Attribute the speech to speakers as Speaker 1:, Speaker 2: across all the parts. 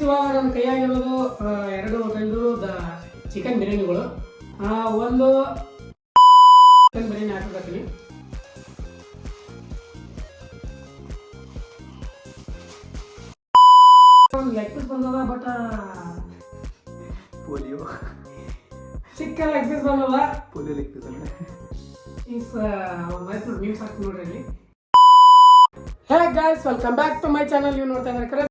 Speaker 1: ಇವಾಗ ನನ್ನ ಕೈಯಾಗಿರೋದು ಎರಡು ಹೋಟೆಲ್ದು ಚಿಕನ್ ಬಿರಿಯಾನಿಗಳು. ಒಂದು ಚಿಕನ್ ಬಿರಿಯಾನಿ ಹಾಕಕತ್ತೀನಿ. ಒಂದು ಲೆಗ್ ಪೀಸ್ ಬಂದದ, ಬಟ್
Speaker 2: ಪೋಲಿಯೋ
Speaker 1: ಚಿಕ್ಕ ಲೆಗ್ ಪೀಸ್ ಬಂದದ.
Speaker 2: ಪೋಲಿಯೋ ಲೆಗ್ ಪೀಸ್ ಅಂದ್ರೆ
Speaker 1: ಒಂದು ಮೀಮ್ಸ್ ಹಾಕಿ ನೋಡ್ರಿ ಇಲ್ಲಿ. Hey guys, welcome back to my channel. ನೀವು ನೋಡ್ತಾ ಇದ್ದಾರೆ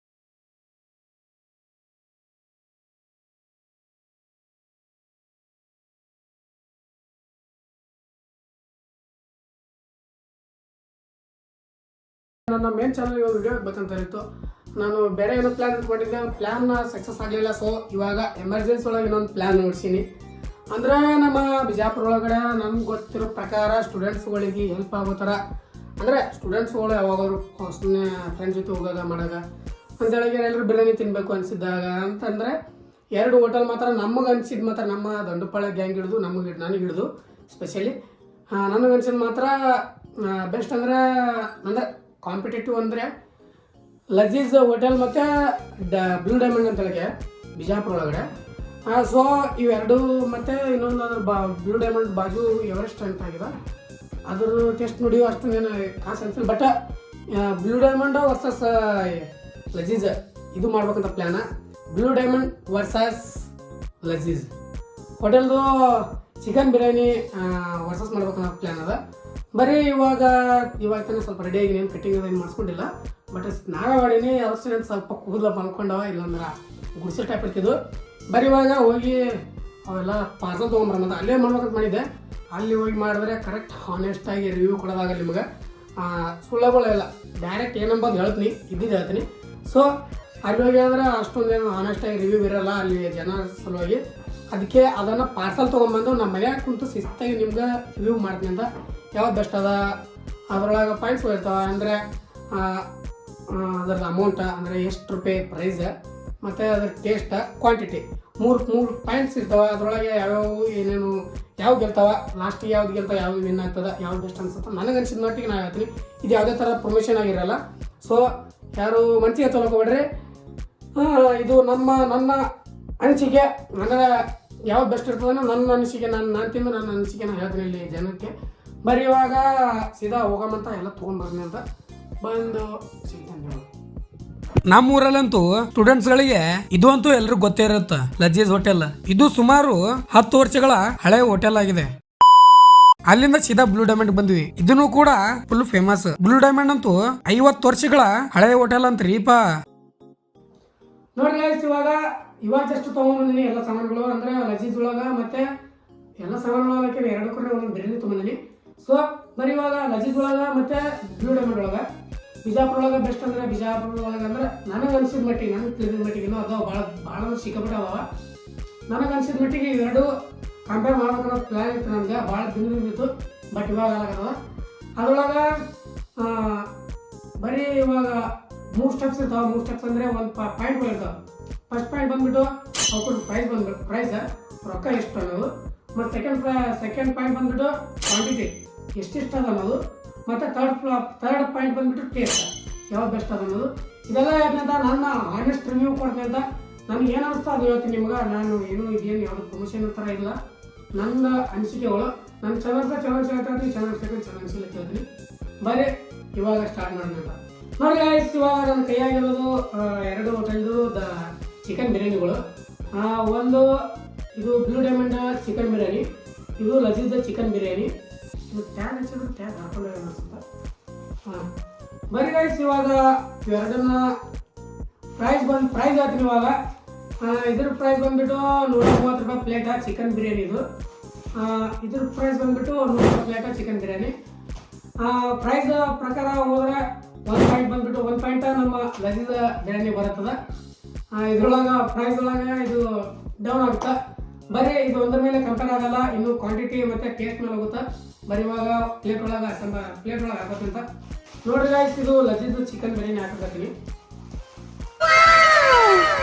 Speaker 1: ನನ್ನ ಮೇನ್ ಚಾನಲ್ ವಿಡಿಯೋ ಬೇಕಂತ ಇತ್ತು. ನಾನು ಬೇರೆ ಏನೋ ಪ್ಲ್ಯಾನ್ ಇಟ್ಕೊಂಡಿದ್ದೆ, ಪ್ಲ್ಯಾನ್ ಸಕ್ಸಸ್ ಆಗಲಿಲ್ಲ. ಸೊ ಇವಾಗ ಎಮರ್ಜೆನ್ಸಿ ಒಳಗೆ ಇನ್ನೊಂದು ಪ್ಲ್ಯಾನ್ ನೋಡ್ಸೀನಿ. ಅಂದ್ರೆ ನಮ್ಮ ಬಿಜಾಪುರ ಒಳಗಡೆ ನಮ್ಗೆ ಗೊತ್ತಿರೋ ಪ್ರಕಾರ ಸ್ಟೂಡೆಂಟ್ಸ್ಗಳಿಗೆ ಹೆಲ್ಪ್ ಆಗೋ ಥರ, ಅಂದರೆ ಸ್ಟೂಡೆಂಟ್ಸ್ಗಳು ಯಾವಾಗಾದ್ರು ಸುಮ್ಮನೆ ಫ್ರೆಂಡ್ಸ್ ಜೊತೆ ಹೋಗಾಗ ಮಾಡಾಗ ಅಂತೇಳಿ ಎಲ್ಲರೂ ಬಿರಿಯಾನಿ ತಿನ್ನಬೇಕು ಅನಿಸಿದ್ದಾಗ ಅಂತಂದರೆ ಎರಡು ಹೋಟೆಲ್ ಮಾತ್ರ ನಮಗೆ ಅನಿಸಿದ್ದು, ಮಾತ್ರ ನಮ್ಮ ದಂಡುಪಾಳ್ಯ ಗ್ಯಾಂಗ್ ಹಿಡಿದು ನನಗೆ ಹಿಡಿದು ಸ್ಪೆಷಲಿ ನನಗೆ ಅನ್ಸಿದ್ದು ಮಾತ್ರ ಬೆಸ್ಟ್ ಅಂದರೆ ಕಾಂಪಿಟೇಟಿವ್ ಅಂದರೆ ಲಜೀಜ್ ಹೋಟೆಲ್ ಮತ್ತು ಬ್ಲೂ ಡೈಮಂಡ್ ಅಂತೇಳಿಗೆ ಬಿಜಾಪುರ ಒಳಗಡೆ. ಸೊ ಇವೆರಡು ಮತ್ತು ಇನ್ನೊಂದು ಅದ್ರ ಬ್ಲೂ ಡೈಮಂಡ್ ಬಾಜು ಎವರೆಸ್ಟ್ ಅಂತ ಆಗಿದೆ. ಅದ್ರ ಟೆಸ್ಟ್ ನೋಡಿ ಅಷ್ಟೊಂದೇನು ಕಾಸು ಅನ್ಸಿಲ್ಲ. But blue diamond versus Lazeez ಇದು ಮಾಡ್ಬೇಕಂತ ಪ್ಲ್ಯಾನ. ಬ್ಲೂ ಡೈಮಂಡ್ ವರ್ಸಸ್ ಲಜೀಜ್ ಹೋಟೆಲ್ದು ಚಿಕನ್ ಬಿರಿಯಾನಿ ವರ್ಸಸ್ ಮಾಡ್ಬೇಕನ್ನೋ ಪ್ಲ್ಯಾನ್ ಅದ. ಬರೀ ಇವಾಗ ತಾನೇ ಸ್ವಲ್ಪ ರೆಡಿ ಆಗಿ ಏನು ಕಟ್ಟಿಂಗ್ ಏನು ಮಾಡಿಸ್ಕೊಂಡಿಲ್ಲ. ಬಟ್ ಸ್ನಾನ ಮಾಡೀನಿ, ಅವಶ್ಯ ಸ್ವಲ್ಪ ಕೂದಲ ಬಂದ್ಕೊಂಡವ, ಇಲ್ಲಾಂದ್ರೆ ಗುಡಿಸೋ ಟೈಪ್ ಇರ್ತಿದ್ದು. ಬರೀ ಇವಾಗ ಹೋಗಿ ಅವೆಲ್ಲ ಪಾರ್ಸಲ್ ತೊಗೊಂಬರೋದು ಅಲ್ಲೇ ಮಾಡ್ಬೇಕಂತ ಮಾಡಿದ್ದೆ. ಅಲ್ಲಿ ಹೋಗಿ ಮಾಡಿದ್ರೆ ಕರೆಕ್ಟ್ ಹಾನೆಸ್ಟಾಗಿ ರಿವ್ಯೂ ಕೊಡೋದಾಗಲ್ಲ ನಿಮ್ಗೆ. ಸುಳ್ಳಗಳಿಲ್ಲ, ಡೈರೆಕ್ಟ್ ಏನಂಬಂದು ಹೇಳ್ತೀನಿ, ಇದ್ದಿದ್ದು ಹೇಳ್ತೀನಿ. ಸೊ ಅಲ್ಲಿ ಹೋಗಿ ಹೇಳಿದ್ರೆ ಅಷ್ಟೊಂದೇನು ಹಾನೆಸ್ಟಾಗಿ ರಿವ್ಯೂ ಇರೋಲ್ಲ ಅಲ್ಲಿ ಜನ ಸಲುವಾಗಿ. ಅದಕ್ಕೆ ಅದನ್ನು ಪಾರ್ಸಲ್ ತೊಗೊಂಬಂದು ನಮ್ಮ ಮನೆಯಾಗ ಕುಂತು ಶಿಸ್ತಾಗಿ ನಿಮ್ಗೆ ರಿವ್ಯೂ ಮಾಡ್ತೀನಿ ಅಂತ. ಯಾವ್ದು ಬೆಸ್ಟ್ ಅದ, ಅದರೊಳಗೆ ಪಾಯಿಂಟ್ಸ್ ಇರ್ತಾವೆ, ಅಂದರೆ ಅದರ ಅಮೌಂಟ, ಅಂದರೆ ಎಷ್ಟು ರೂಪಾಯಿ ಪ್ರೈಸ್, ಮತ್ತು ಅದ್ರ ಟೇಸ್ಟ್, ಕ್ವಾಂಟಿಟಿ, ಮೂರು ಪಾಯಿಂಟ್ಸ್ ಇರ್ತಾವೆ. ಅದರೊಳಗೆ ಯಾವ್ಯಾವ ಏನೇನು ಯಾವ ಗೆಲ್ತಾವ, ಲಾಸ್ಟಿಗೆ ಯಾವ್ದು ಗೆಲ್ತಾವೆ, ಯಾವ್ದು ವಿನ್ ಆಗ್ತದೆ, ಯಾವ್ದು ಬೆಸ್ಟ್ ಅನ್ಸುತ್ತೆ ನನಗೆ ಅನ್ಸಿದ ಮಟ್ಟಿಗೆ ನಾನು ಹೇಳ್ತೀನಿ. ಇದು ಯಾವುದೇ ಥರ ಪ್ರಮೋಷನ್ ಆಗಿರಲ್ಲ. ಸೊ ಯಾರು ಮನಸ್ಸಿಗೆ ತೊಗೊಳ್ಕೊಬೇಡ್ರಿ. ಇದು ನನ್ನ ಅನಿಸಿಕೆ, ಅಂದರೆ ಯಾವ್ದು ಬೆಸ್ಟ್ ಇರ್ತದೆ ನನ್ನ ಅನಿಸಿಕೆ, ನಾನು ತಿಂದು ನನ್ನ ಅನಿಸಿಕೆ ನಾನು ಹೇಳ್ತೀನಿ ಇಲ್ಲಿ ಜನಕ್ಕೆ. ಬರೀ ಇವಾಗ ಸೀದಾ ಹೋಗಮಂತ ಎಲ್ಲ ತೊಗೊಂಡ್ಬರ್ತೀನಿ ಅಂತ ಬಂದು ಸಿಗ್ತೇನೆ.
Speaker 3: ನಮ್ಮ ಊರಲ್ಲಂತೂ ಸ್ಟೂಡೆಂಟ್ಸ್ ಗಳಿಗೆ ಇದು ಅಂತೂ ಎಲ್ರಿಗೂ ಗೊತ್ತೇ ಇರುತ್ತೆ, ಲಜೀಜ್ ಹೋಟೆಲ್. ಇದು ಸುಮಾರು 10 ವರ್ಷಗಳ ಹಳೆ ಹೋಟೆಲ್ ಆಗಿದೆ. ಅಲ್ಲಿಂದ ಸೀದಾ ಬ್ಲೂ ಡೈಮಂಡ್ ಬಂದ್ವಿ. ಇದನ್ನು ಕೂಡ ಫುಲ್ ಫೇಮಸ್. ಬ್ಲೂ ಡೈಮಂಡ್ ಅಂತೂ 50 ವರ್ಷಗಳ ಹಳೆ ಹೋಟೆಲ್ ಅಂತ್ರೀಪ.
Speaker 1: ನೋಡ್ರಿ ಗೈಸ್, ಇವಾಗ ಜಸ್ಟ್ ತೊಗೊಂಡ್ಬಂದಿನಿ ಎಲ್ಲ ಸಾಮಾನುಗಳು. ಅಂದ್ರೆ ಲಜೀಜ್ ಒಳಗ ಮತ್ತೆ ಎಲ್ಲ ಸಾಮಾನುಗಳಕ್ಕೆ ಎರಡಕ್ಕೂ ಒಂದೊಂದು ಬಿರಿಯಾನಿ ತೊಗೊಂಡಿನಿ. ಸೊ ಬರೀ ಇವಾಗ ಲಜೀಜ್ ಒಳಗ ಮತ್ತೆ ಬ್ಲೂ ಡೈಮಂಡ್ ಒಳಗ ಬಿಜಾಪುರ ಒಳಗೆ ಬೆಸ್ಟ್ ಅಂದ್ರೆ ಬಿಜಾಪುರ ಒಳಗೆ ಅಂದ್ರೆ ನನಗೆ ಅನ್ಸಿದ ಮಟ್ಟಿಗೆ, ನನಗೆ ತಿಳಿದ ಮಟ್ಟಿಗೆ ಇನ್ನೂ ಅದಾವ ಭಾಳ ಸಿಕ್ಕಾಪಟ್ಟೆ ಅದಾವ. ನನಗೆ ಅನ್ಸಿದ ಮಟ್ಟಿಗೆ ಇವೆರಡು ಕಂಪೇರ್ ಮಾಡ್ಬೇಕನ್ನೋ ಪ್ಲ್ಯಾನ್ ಇತ್ತು ನನಗೆ, ಭಾಳ ದಿನದಿತ್ತು. ಬಟ್ ಇವಾಗ ಆಗತ್ತದ. ಅದ್ರೊಳಗೆ ಬರೀ ಇವಾಗ 3 ಸ್ಟೆಪ್ಸ್ ಇರ್ತಾವೆ. 3 ಸ್ಟೆಪ್ಸ್ ಅಂದರೆ ಒಂದು ಪಾಯಿಂಟ್ಗಳು ಇರ್ತಾವೆ. ಫಸ್ಟ್ ಪಾಯಿಂಟ್ ಬಂದ್ಬಿಟ್ಟು ಅವ್ರ ಪ್ರೈಸ್ ರೊಕ್ಕ ಎಷ್ಟು ಅನ್ನೋದು. ಮತ್ತು ಸೆಕೆಂಡ್ ಪಾಯಿಂಟ್ ಬಂದ್ಬಿಟ್ಟು ಕ್ವಾಂಟಿಟಿ ಎಷ್ಟಿಷ್ಟ ಅದ ಅನ್ನೋದು. ಮತ್ತು ಥರ್ಡ್ ಪಾಯಿಂಟ್ ಬಂದ್ಬಿಟ್ಟು ಟೇಸ್ಟ್ ಯಾವ್ದು ಬೆಸ್ಟ್ ಅದ ಅನ್ನೋದು. ಇದೆಲ್ಲ ಏನಂತ ನನ್ನ ಆನೆಸ್ಟ್ ರಿವ್ಯೂ ಕೊಡ್ತೀನಿ ಅಂತ ನನಗೆ ಏನು ಅನಿಸ್ತಾ ಅದು ಹೇಳ್ತೀನಿ ನಿಮ್ಗೆ. ನಾನು ಇದೇನು ಯಾವುದು ಪ್ರಮೋಷನ್ ಥರ ಇಲ್ಲ, ನನ್ನ ಅನಿಸಿಕೆಗಳು. ನನ್ನ ಚೆನ್ನಾಗಿ ಹೇಳ್ತೀನಿ. ಬರೀ ಇವಾಗ ಸ್ಟಾರ್ಟ್ ಮಾಡೋಣ ಅಂತ ನೋಡಿ ಗೈಸ್. ಇವಾಗ ನನ್ನ ಕೈಯಾಗಿರೋದು ಎರಡು ಹೋಟೆಲ್ದು ಚಿಕನ್ ಬಿರಿಯಾನಿಗಳು. ಒಂದು ಇದು ಬ್ಲೂ ಡೈಮಂಡ್ ಚಿಕನ್ ಬಿರಿಯಾನಿ, ಇದು ಲಜೀಜ್ ಚಿಕನ್ ಬಿರಿಯಾನಿ. ಇದು ಟ್ಯಾಗ್ ಹಚ್ಚಿದ್ರು ಟ್ಯಾಗ್ ಹಾಕೊಂಡು ಅನಿಸುತ್ತೆ. ಬರೀ ಗೈಸ್ ಇವಾಗ ಇವೆರಡನ್ನ ಪ್ರೈಸ್ ಹೇಳ್ತೀನಿ ಇವಾಗ. ಇದ್ರ ಪ್ರೈಸ್ ಬಂದ್ಬಿಟ್ಟು 130 ರೂಪಾಯಿ ಪ್ಲೇಟ ಚಿಕನ್ ಬಿರಿಯಾನಿ. ಇದ್ರ ಪ್ರೈಸ್ ಬಂದ್ಬಿಟ್ಟು 100 ರೂಪಾಯಿ ಪ್ಲೇಟ ಚಿಕನ್ ಬಿರಿಯಾನಿ. ಪ್ರೈಸ್ ಪ್ರಕಾರ ಹೋದ್ರೆ ಒಂದು ಪಾಯಿಂಟ್ ನಮ್ಮ ಲಜೀಜ್ ಬಿರಿಯಾನಿ ಬರುತ್ತದೆ. ಇದ್ರೊಳಗೆ ಪ್ರೈಸ್ ಒಳಗೆ ಇದು ಡೌನ್ ಆಗುತ್ತೆ. ಬರೀ ಇದು ಒಂದ್ರ ಮೇಲೆ ಕಂಪೇರ್ ಆಗಲ್ಲ, ಇನ್ನು ಕ್ವಾಂಟಿಟಿ ಮತ್ತು ಟೇಸ್ಟ್ ಮೇಲೆ ಹೋಗುತ್ತೆ. ಬರೀ ಇವಾಗ ಪ್ಲೇಟ್ ಒಳಗೆ ಹಾಕೋತ್ತಂತ ನೋಡ್ರಿ ಗೈಸ್. ಇದು ಲಜೀಜ್ ಚಿಕನ್ ಬಿರಿಯಾನಿ ಹಾಕತ್ತೀನಿ.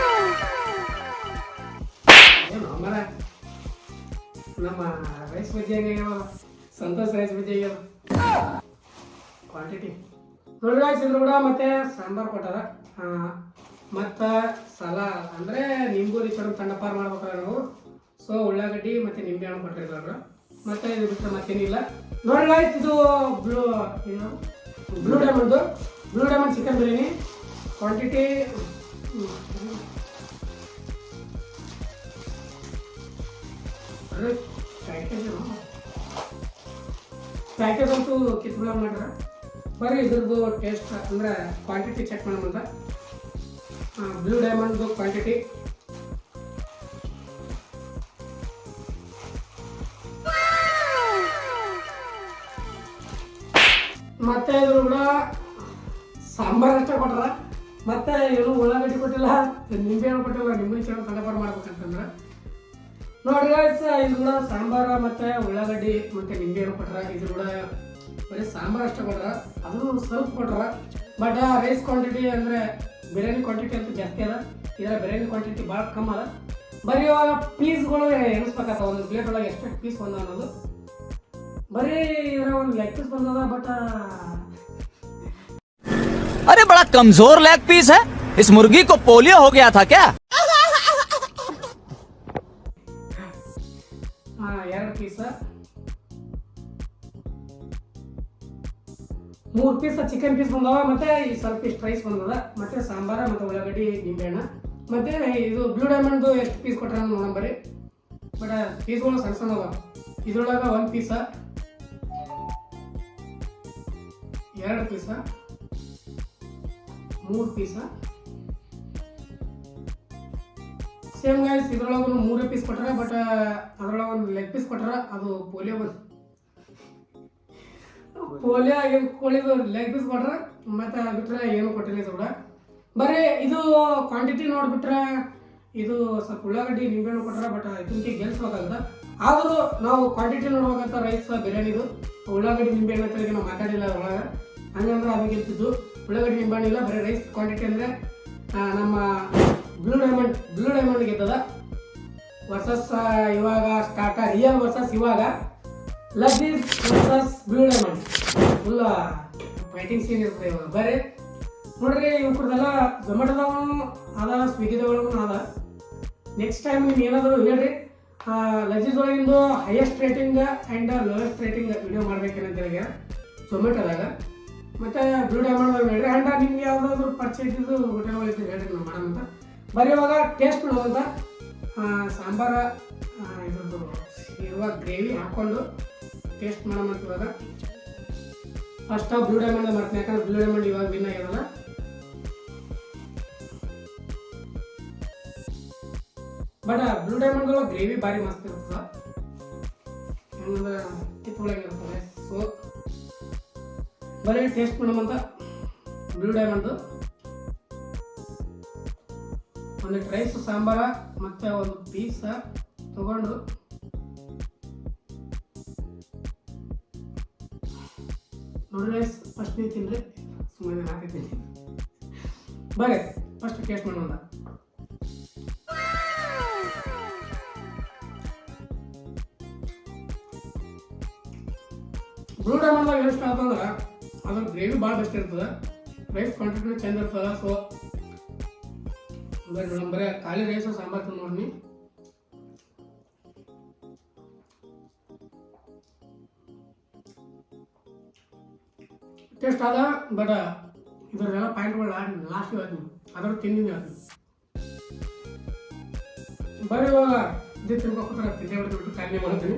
Speaker 1: ಏನು ಆಮೇಲೆ ನಮ್ಮ ರೈಸ್ ಬಜ್ಜಿ ಆಗ್ಯಾವ, ಸಂತೋಷ್ ರೈಸ್ ಬಜ್ಜಿ ಆಗ್ಯಾವ. ಕ್ವಾಂಟಿಟಿ ನೋಡ್ರಿ ಗೈಸ್. ಇದ್ರ ಕೂಡ ಮತ್ತೆ ಸಾಂಬಾರು ಕೊಟ್ಟಾರ. ಮತ್ತು ಸಲಾಡ್ ಅಂದರೆ ನಿಂಬು ನಿಚ್ಚೋಣ ತಂಡಪಾರು ಮಾಡ್ಬೇಕಲ್ಲ ನಾವು. ಸೊ ಉಳ್ಳಾಗಡ್ಡಿ ಮತ್ತು ನಿಂಬೆ ಹಣ್ಣು ಕೊಟ್ಟಿರ್ತಾರೆ. ಮತ್ತು ಇದು ಬಿಟ್ಟರೆ ಮತ್ತೇನಿಲ್ಲ ನೋಡಿ ಗಾಯ್ಸ್. ಇದು blue diamond chicken biryani quantity package ಅಂತೂ ಕಿತ್ಬಿಡ ಮಾಡ್ಯಾರ. ಬರ್ರಿ ಇದ್ರದ್ದು ಟೇಸ್ಟ್ ಅಂದರೆ ಕ್ವಾಂಟಿಟಿ ಚೆಕ್ ಮಾಡೋಣ. ಬ್ಲೂ ಡೈಮಂಡ್ದು ಕ್ವಾಂಟಿಟಿ ಮತ್ತೆ ಇದ್ರ ಕೂಡ ಸಾಂಬಾರು ಅಷ್ಟೇ ಕೊಟ್ಟಾರ. ಮತ್ತೆ ಏನು ಉಳ್ಳಾಗಡ್ಡಿ ಕೊಟ್ಟಿಲ್ಲ, ನಿಂಬೆ ಹಣ್ಣು ಕೊಟ್ಟಿಲ್ಲ. ನಿಂಬೆ ಚೆನ್ನಾಗಿ ತಂಡಪಾರು ಮಾಡ್ಬೇಕಂತಂದ್ರೆ ನೋಡ್ರಿ ಗಾಯ್ಸ್, ಇದು ಕೂಡ ಸಾಂಬಾರು ಮತ್ತು ಉಳ್ಳಾಗಡ್ಡಿ ಮತ್ತು ನಿಂಬೆ ಹಣ್ಣು ಕೊಟ್ಟಾರ. ಇದು ಕೂಡ ಬರೀ ಸಾಂಬಾರು ಅಷ್ಟೇ ಕೊಟ್ಟಾರ, ಅದು ಸ್ವಲ್ಪ ಕೊಟ್ಟಾರ. ಬಟ್ ರೈಸ್ ಕ್ವಾಂಟಿಟಿ ಅಂದರೆ ಬಿರಿಯಾನಿ ಕ್ವಾಂಟಿಟಿ ಅಂತೂ ಜಾಸ್ತಿ ಅದ. ಇದರ ಬಿರಿಯಾನಿ ಕ್ವಾಂಟಿಟಿ ಭಾಳ ಕಮ್ಮಿ ಅದ. ಬರೀ ಇವಾಗ ಪೀಸ್ಗಳು ಎಣಿಸ್ಬೇಕಾಗ್ತವೆ, ಒಂದು ಪ್ಲೇಟ್ ಒಳಗೆ ಎಷ್ಟು ಪೀಸ್ ಬಂದ ಅನ್ನೋದು. बड़े लेग पीस बंदा बट
Speaker 2: अरे बड़ा कमजोर लेग पीस है। इस मुर्गी को पोलियो हो गया था क्या?
Speaker 1: ಎರಡು ಪೀಸ್, 3 ಪೀಸ್ ಚಿಕನ್ ಪೀಸ್ ಬಂದವ. ಮತ್ತೆ ಈ ಸ್ವಲ್ಪ ಇಷ್ಟು ರೈಸ್ ಬಂದದ. ಮತ್ತೆ ಸಾಂಬಾರ ಮತ್ತೆ ಉಳ್ಳಾಗಡ್ಡಿ ನಿಂಬೆಹಣ್ಣ. ಮತ್ತೆ ಇದು ಬ್ಲೂ ಡೈಮಂಡ್ದು ಎಷ್ಟು ಪೀಸ್ ಕೊಟ್ಟಾರ ನೋಡೋಣ ಬರ್ರಿ. ಬಟ್ ಪೀಸ್ಗಳು ಸಣ್ಣ ಸಣ್ಣ ಅವ. ಇದ್ರೊಳಗೆ 1 piece, 2 piece, 3 piece. Same guys, ಇದ್ರೊಳಗೆ 3 ಪೀಸ್ ಕೊಟ್ಟಾರ. ಬಟ್ ಅದ್ರೊಳಗೆ ಒಂದು ಲೆಗ್ ಪೀಸ್ ಕೊಟ್ಟಾರ, ಅದು ಪೋಲಿಯೋ ಆಗಿನ ಕೋಳಿದು ಲೆಗ್ ಪೀಸ್ ಕೊಟ್ಟಾರ. ಮತ್ತು ಬಿಟ್ಟರೆ ಏನು ಕೊಟ್ಟಿಲ್ಲ ಇದು ಕೂಡ. ಬರೀ ಇದು ಕ್ವಾಂಟಿಟಿ ನೋಡಿಬಿಟ್ರೆ ಇದು ಸ್ವಲ್ಪ ಉಳ್ಳಾಗಡ್ಡಿ ನಿಂಬೆಹಣ್ಣು ಕೊಟ್ಟಾರ. ಬಟ್ ಇದಕ್ಕೆ ಗೆಲ್ಸ್ಬೇಕಾಗದ. ಆದರೂ ನಾವು ಕ್ವಾಂಟಿಟಿ ನೋಡ್ಬೇಕಂತ ರೈಸ್ ಬಿರಿಯಾನಿದು ಉಳ್ಳಾಗಡ್ಡಿ ನಿಂಬೆಹಣ್ಣು ಅಂತ ನಾವು ಮಾತಾಡಿಲ್ಲ ಅದ್ರೊಳಗೆ. ಹಂಗಂದ್ರೆ ಅದು ಗೆಲ್ತಿದ್ದು. ಉಳ್ಳಾಗಡ್ಡಿ ನಿಂಬೆಹಣ್ಣು ಇಲ್ಲ, ಬರೀ ರೈಸ್ ಕ್ವಾಂಟಿಟಿ ಅಂದರೆ ನಮ್ಮ ಬ್ಲೂ ಡೈಮಂಡ್ ಗೆದ್ದದ. ವರ್ಸಸ್ ಇವಾಗ ಸ್ಟಾರ್ಟ ರಿಯಲ್ ವರ್ಸಸ್ ಇವಾಗ Lazeez versus blue diamond. Full fighting scene ಇರ್ತದೆ ಇವಾಗ. ಬರೀ ನೋಡ್ರಿ, ಇವ್ರದೆಲ್ಲ ಝೊಮ್ಯಾಟೊದವೂ ಅದ, ಸ್ವಿಗ್ಗಿದವಳಗೂ ಅದ. ನೆಕ್ಸ್ಟ್ ಟೈಮ್ ನೀವು ಏನಾದರೂ ಹೇಳ್ರಿ, ಲಜೀಜ್ ಒಳಗಿಂದು highest rating and lowest rating video ಮಾಡ್ಬೇಕೇನಂತ ಹೇಳಿ ಝೊಮ್ಯಾಟೊದಾಗ. ಮತ್ತು ಬ್ಲೂ ಡೈಮಂಡ್ ಹೇಳ್ರಿ. ಆ್ಯಂಡ್ ನಿಮ್ಗೆ ಯಾವುದಾದ್ರು ಪರ್ಚೇಸ್ ಇದ್ದು ಹೋಟೆಲ್ ಒಳಗೆ ಹೇಳ್ರಿ, ನಾವು ಮಾಡೋಣ. ಬರೀ ಇವಾಗ ಟೇಸ್ಟ್ ಮಾಡೋದಂತ ಸಾಂಬಾರ ಇದ್ರದ್ದು ಇರುವ ಗ್ರೇವಿ ಹಾಕ್ಕೊಂಡು ಟೇಸ್ಟ್ ಮಾಡೋಣ. ಇವಾಗ ಫಸ್ಟ್ ಬ್ಲೂ ಡೈಮಂಡ್ ಮಾಡ್ತೀನಿ, ಯಾಕಂದ್ರೆ ಬ್ಲೂ ಡೈಮಂಡ್ ಇವಾಗ ವಿನ್ ಆಗ್ಯದಲ್ಲ. ಬಟ್ ಬ್ಲೂ ಡೈಮಂಡ್ ಗ್ರೇವಿ ಭಾರಿ ಮಸ್ತ್ ಇರ್ತದ, ಹೆಂಗಂದ್ರೆ ಕಿತ್ತೊಳಗಿರ್ತದೆ. ಸೊ ಬರೀ ಟೇಸ್ಟ್ ಮಾಡೋಮಂತ ಬ್ಲೂ ಡೈಮಂಡು ಒಂದು ರೈಸ್ ಸಾಂಬಾರ ಮತ್ತು ಒಂದು ಪೀಸ ತಗೊಂಡು ನೋಡಿ ರೈಸ್ ಫಸ್ಟ್ ನೀವು ತಿನ್ರಿ, ಸುಮ್ಮನೆ ಹಾಕಿದ್ದೀನಿ. ಬರೀ ಫಸ್ಟ್ ಟೇಸ್ಟ್ ಮಾಡೋಣ. ಬ್ಲೂ ಡೈಮಂಡ್ದಾಗ ಎಷ್ಟು ಅಂತಂದ್ರೆ ಅದ್ರ ಗ್ರೇವಿ ಭಾಳ ಬೆಸ್ಟ್ ಇರ್ತದೆ, ರೈಸ್ ಕ್ವಾಂಟಿಟಿನೂ ಚೆಂದ ಇರ್ತದೆ. ಸೊ ಬರೀ ಖಾಲಿ ರೈಸ್ ಸಾಂಬಾರು ತಿಂದು ನೋಡಿ. ಟೇಸ್ಟ್ ಆದ. ಬಟ್ ಇದರೆಲ್ಲ ಪಾಯಿಂಟ್ಗಳು ಲಾಸ್ಟ್ ಹೇಳ್ತೀನಿ, ಅದ್ರ ತಿಂದಿನಿ ಅದು. ಬರೀ ಇವಾಗ ಇದು ತಿನ್ಕೋತಾರೆ, ತಿಂದೆ ಬಿಟ್ಟು ಖಾಲಿ ಮಾಡ್ತೀನಿ.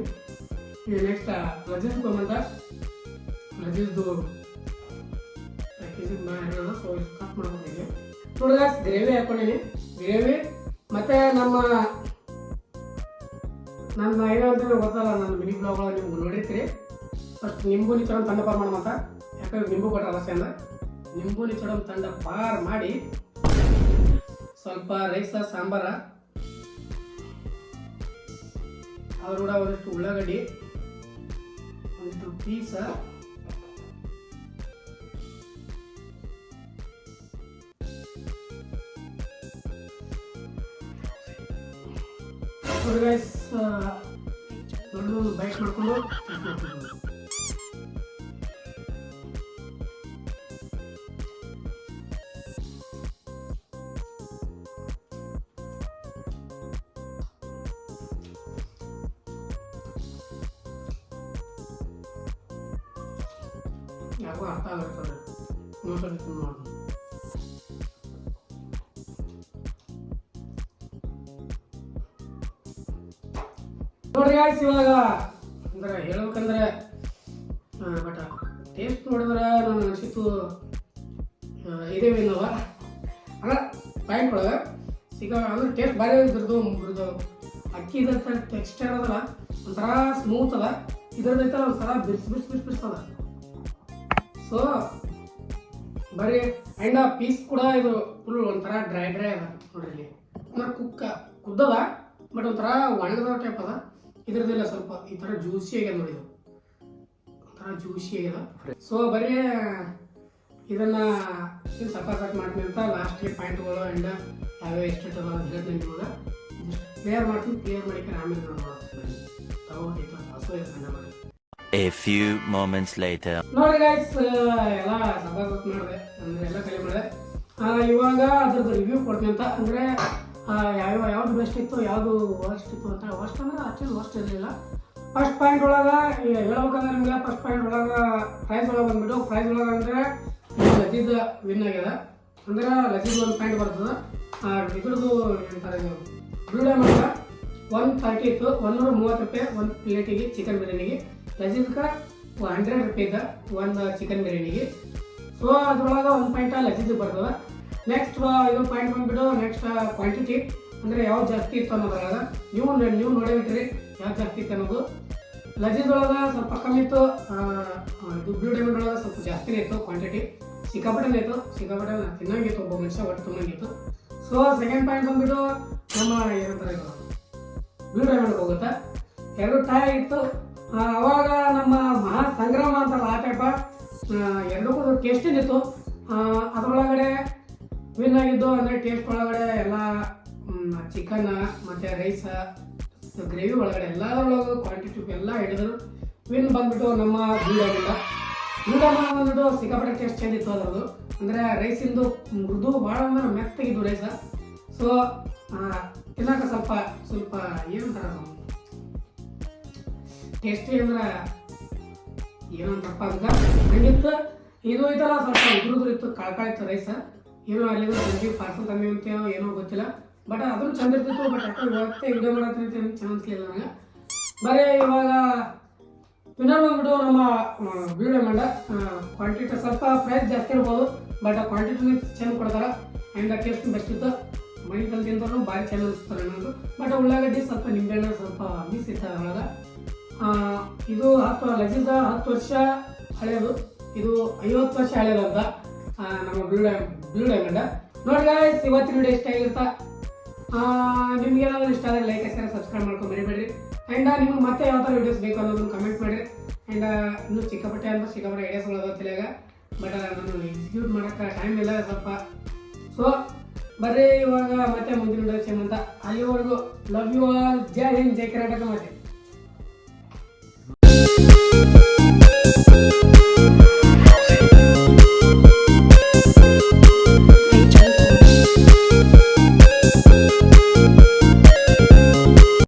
Speaker 1: ಈಗ ನೆಕ್ಸ್ಟ್ ಲಜೀಜ್ ತೊಗೊಂಬಂದ ಲಜೀಜ್ದು ಪ್ಯಾಕೇಜಿಗೆ ನಾ ಹೇಳೋಣ. ಸೊ ಕಟ್ ಮಾಡ್ಕೊಂಡಿದ್ದೆ ನೋಡಿದ ಗ್ರೇವಿ ಹಾಕ್ಕೊಂಡಿನಿ. ಗ್ರೇವಿ ಮತ್ತು ನನ್ನ ಏನೋ ಅಂತ ಗೊತ್ತಲ್ಲ, ನನ್ನ ಮಿನಿ ಬ್ಲಾಗ್ಗಳು ನಿಮ್ಗೆ ನೋಡಿರ್ತೀರಿ. ಫಸ್ಟ್ ನಿಂಬು ನಿಚ್ಚೋಣ ತಂಡ ಪಾರು ಮಾಡೋ ಮತ್ತ, ಯಾಕಂದ್ರೆ ನಿಂಬು ಕೊಟ್ಟ ರಸೆ ಅಂದ್ರೆ ನಿಂಬು ನಿಚ್ಚೋಣ ತಂಡ ಪಾರು ಮಾಡಿ ಸ್ವಲ್ಪ ರೈಸ ಸಾಂಬಾರ, ಅದ್ರ ಕೂಡ ಒಂದಿಷ್ಟು ಉಳ್ಳಾಗಡ್ಡಿ, ಒಂದಿಷ್ಟು ಪೀಸ, ಗೈಸ್ ದೊಡ್ಡ ಬೈಕ್ ಮಾಡ್ಕೊಂಡು ಯಾಕೋ ಅರ್ಥ ಆಗಿರ್ತದೆ ನೋಡಿ. ನೋಡ್ರಿ ಗಾಯ್ಸ್, ಇವಾಗ ಅಂದ್ರೆ ಹೇಳ್ಬೇಕಂದ್ರೆ ಬಟ್ ಟೇಸ್ಟ್ ನೋಡಿದ್ರೆ ನನಗೆ ಅನಿಸಿತ್ತು ಇದೇ ಏನವ ಅಲ್ಲ ಪಾಯಿಂಟ್ ಒಳಗೆ ಅಂದ್ರೆ ಟೇಸ್ಟ್ ಭಾರಿ ಇದ್ರದ್ದು ಅಕ್ಕಿ ಇದ್ರ ಟೆಕ್ಸ್ಚರ್ ಅದಲ್ಲ ಒಂಥರ ಸ್ಮೂತ್ ಅದ, ಇದ್ರದೈತಲ್ಲ ಒಂಥರ ಬಿರ್ಸದ. ಸೊ ಬರೀ ಆ್ಯಂಡ್ ಪೀಸ್ ಕೂಡ ಇದು ಫುಲ್ ಒಂಥರ ಡ್ರೈ ಅದ ನೋಡ್ರಿ ಇಲ್ಲಿ, ಅಂದ್ರೆ ಕುದ್ದದ ಬಟ್ ಒಂಥರ ಒಣಗದ ಟೈಪ್ ಅದ. ಇದ್ರದ್ದೆಲ್ಲ ಸ್ವಲ್ಪ ಈ ಥರ ಜ್ಯೂಸಿ ಆಗ್ಯದ ನೋಡಿ, ಇದು ಒಂಥರ ಜ್ಯೂಸಿ ಆಗ್ಯದ. ಸೊ ಬರೀ ಇದನ್ನ ಸಪಾಟ್ ಮಾಡ್ತೀನಿ ಅಂತ ಲಾಸ್ಟ್ಗೆ ಪಾಯಿಂಟ್ಗಳು ಆ್ಯಂಡ್ ಯಾವ್ಯಾವ ಎಷ್ಟು ಅದ ಅಂತ ಹೇಳ್ತೀನಿ ನಿಮಗೆ. ಕ್ಲಿಯರ್ ಮಾಡ್ತೀನಿ, ಕ್ಲಿಯರ್ ಮಾಡಿಕ್ಕೆ ಆಮೇಲೆ
Speaker 2: A few moments later.
Speaker 1: ನೋಡಿ ಗೈಸ್, ಎಲ್ಲ ಸಪಾಟ್ ಮಾಡಿದೆ ಅಂದ್ರೆ ಎಲ್ಲ ಕಲಿ ಮಾಡಿದೆ. ಇವಾಗ ಅದ್ರದ್ದು ರಿವ್ಯೂ ಕೊಡ್ತೀನಿ ಅಂತ, ಅಂದರೆ ಯಾವ್ದು ಬೆಸ್ಟ್ ಇತ್ತು ಯಾವುದು ವರ್ಸ್ಟ್ ಇತ್ತು ಅಂತ. ವರ್ಸ್ಟ್ ಅಂದ್ರೆ ಆಕ್ಚುಲಿ ವರ್ಸ್ಟ್ ಇರಲಿಲ್ಲ. ಫಸ್ಟ್ ಪಾಯಿಂಟ್ ಒಳಗೆ ಹೇಳ್ಬೇಕಂದ್ರೆ ನಿಮಗೆ ಫಸ್ಟ್ ಪಾಯಿಂಟ್ ಒಳಗೆ ಪ್ರೈಸ್ ಒಳಗೆ ಬಂದ್ಬಿಟ್ಟು ಪ್ರೈಸ್ ಒಳಗೆ ಅಂದರೆ ಲಜೀದ್ ವಿನ್ ಆಗ್ಯದ. ಅಂದ್ರೆ ಲಜೀದ್ ಒಂದು ಪಾಯಿಂಟ್ ಬರ್ತದೆ. ಇದ್ರದ್ದು ಏನಂತಾರೆ ಇದು ಬ್ಲೂ ಡೈಮಂಡ್ 130 ಇತ್ತು, 130 ರೂಪಾಯಿ ಒಂದು ಪ್ಲೇಟಿಗೆ ಚಿಕನ್ ಬಿರಿಯಾನಿಗೆ. ಲಜೀದ್ಗೆ 100 ರೂಪಾಯಿ ಇದ್ದ ಒಂದು ಚಿಕನ್ ಬಿರಿಯಾನಿಗೆ. ಸೊ ಅದ್ರೊಳಗೆ ಒಂದು ಪಾಯಿಂಟ್ ಲಜೀದ್ ಬರ್ತದೆ. ನೆಕ್ಸ್ಟ್ ಇದು ಪಾಯಿಂಟ್ ಬಂದ್ಬಿಟ್ಟು ನೆಕ್ಸ್ಟ್ ಕ್ವಾಂಟಿಟಿ, ಅಂದರೆ ಯಾವ್ದು ಜಾಸ್ತಿ ಇತ್ತು ಅನ್ನೋದ್ರೊಳಗೆ ನೀವು ನೋಡಿಬಿಟ್ರಿ ಯಾವ್ದು ಜಾಸ್ತಿ ಇತ್ತು ಅನ್ನೋದು. ಲಜೀದ್ ಒಳಗೆ ಸ್ವಲ್ಪ ಕಮ್ಮಿ ಇತ್ತು, ಇದು ಬ್ಲೂ ಡೈಮಂಡ್ ಒಳಗೆ ಸ್ವಲ್ಪ ಜಾಸ್ತಿನೇ ಇತ್ತು ಕ್ವಾಂಟಿಟಿ, ಸಿಕ್ಕಾಪಟ್ಟೆ ಇತ್ತು, ಸಿಕ್ಕಾಪಟ್ಟೆ ತಿನ್ನಂಗಿತ್ತು, ಒಬ್ಬ ಮನುಷ್ಯ ಒಟ್ಟು ತುಂಬಂಗಿತ್ತು. ಸೊ ಸೆಕೆಂಡ್ ಪಾಯಿಂಟ್ ಬಂದ್ಬಿಟ್ಟು ನಮ್ಮ ಏನಂತಾರೆ ಇದು ಬ್ಲೂ ಡೈಮಂಡ್ ಹೋಗುತ್ತೆ. ಎರಡು ಟೈ ಇತ್ತು. ಅವಾಗ ನಮ್ಮ ಮಹಾ ಸಂಗ್ರಾಮ ಅಂತಲ್ಲ ಆ ಟೈಪ ಎರಡಕ್ಕೂ ಟೇಸ್ಟಿನ ಇತ್ತು. ಅದರೊಳಗಡೆ ವಿನ್ ಆಗಿದ್ದು ಅಂದರೆ ಟೇಸ್ಟ್ ಒಳಗಡೆ ಎಲ್ಲ ಚಿಕನ್ ಮತ್ತು ರೈಸ ಗ್ರೇವಿ ಒಳಗಡೆ ಎಲ್ಲದರೊಳಗೆ ಕ್ವಾಂಟಿಟಿ ಎಲ್ಲ ಹಿಡಿದ್ರು. ವಿನ್ ಬಂದ್ಬಿಟ್ಟು ನಮ್ಮ ಬ್ಲೂ ಡೈಮಂಡ್ ಬಂದ್ಬಿಟ್ಟು ಸಿಕ್ಕಾಪಟ್ಟೆ ಟೇಸ್ಟ್ ಚೇಂಜ್ ಇತ್ತು ಅದರದ್ದು. ಅಂದರೆ ರೈಸಿಂದು ಮೃದು ಭಾಳ ಅಂದ್ರೆ ಮೆತ್ತಗಿದ್ದು ರೈಸ. ಸೊ ತಿನ್ನಕ ಸ್ವಲ್ಪ ಏನಂತಾರ ಟೇಸ್ಟಿ ಅಂದ್ರೆ ಏನಂತಪ್ಪ ಅದಕ್ಕೆ ಹಂಗಿತ್ತು. ಇದು ಐತಲ್ಲ ಸ್ವಲ್ಪ ಉದುರುದ್ರು ಇತ್ತು, ಕಳ್ಕಾಯ್ತು ರೈಸ. ಏನೋ ಅಲ್ಲಿಂದ ತಂದಿ ಪಾರ್ಸಲ್ ತಂದಿ ಅಂತ ಏನೋ ಗೊತ್ತಿಲ್ಲ, ಬಟ್ ಅದನ್ನು ಚಂದ ಇರ್ತಿತ್ತು. ಬಟ್ ಯಾಕಂದ್ರೆ ಇವತ್ತೇ ವಿಡಿಯೋ ಮಾಡತ್ತೀನಿ ಚೆನ್ನಾಗಿ ಅನ್ಸಲಿಲ್ಲ ನನಗೆ. ಬರೀ ಇವಾಗ ವಿನ್ನರ್ ಬಂದ್ಬಿಟ್ಟು ನಮ್ಮ ಬ್ಲೂ ಡೈಮಂಡ್. ಕ್ವಾಂಟಿಟಿ ಸ್ವಲ್ಪ ಪ್ರೈಸ್ ಜಾಸ್ತಿ ಇರ್ಬೋದು, ಬಟ್ ಕ್ವಾಂಟಿಟಿ ಚೆಂದ ಕೊಡ್ತಾರೆ ಆ್ಯಂಡ್ ಟೇಸ್ಟ್ ಬೆಸ್ಟ್ ಇತ್ತು. ಮನೆ ತಂದು ತಿಂದ್ರು ಭಾರಿ ಚೆಂದ ಅನಿಸ್ತಾರೆ ನನಗೆ. ಬಟ್ ಉಳ್ಳಾಗಡ್ಡಿ ಸ್ವಲ್ಪ ನಿಂಬೆಹಣ್ಣು ಸ್ವಲ್ಪ ಮಿಸ್ ಇತ್ತು ಅದ್ರೊಳಗೆ. ಇದು ಲಜೀದ್ 10 ವರ್ಷ ಹಳೆಯದು, ಇದು 50 ವರ್ಷ ಹಳೆಯದು ಅಂತ ನಮ್ಮ ಬ್ಲೂ ಡೈಮಂಡ್. ನೋಡಿ ಗೈಸ್, ಇವತ್ತಿನ ವಿಡಿಯೋ ಇಷ್ಟ ಆಗಿರ್ತಾ ನಿಮ್ಗೆ ಏನಾದರೂ ಇಷ್ಟ ಆದರೆ ಲೈಕ್ ಶೇರ್ ಸಬ್ಸ್ಕ್ರೈಬ್ ಮಾಡ್ಕೊಂಡು ಮರಿಬೇಡ್ರಿ. ಆ್ಯಂಡ್ ನಿಮ್ಗೆ ಮತ್ತೆ ಯಾವ ಥರ ವೀಡಿಯೋಸ್ ಬೇಕು ಅನ್ನೋದನ್ನು ಕಮೆಂಟ್ ಮಾಡಿರಿ. ಆ್ಯಂಡ್ ಇನ್ನೂ ಸಿಕ್ಕಾಪಟ್ಟೆ ಐಡಿಯಾಸ್ ಒಳಗೆ ತಿಳಿಯಾಗ, ಬಟ್ ನಾನು ಎಕ್ಸಿಕ್ಯೂಟ್ ಮಾಡೋಕ್ಕೆ ಟೈಮ್ ಇಲ್ಲ ಸ್ವಲ್ಪ. ಸೊ ಬರ್ರಿ ಇವಾಗ ಮತ್ತೆ ಮುಂದಿನ ವಿಡಿಯೋ ಅಂತ. ಅಲ್ಲಿವರೆಗೂ ಲವ್ ಯು ಆಲ್. ಜೈ ಹಿಂದ್, ಜೈ ಕರ್ನಾಟಕ. ಮತ್ತೆ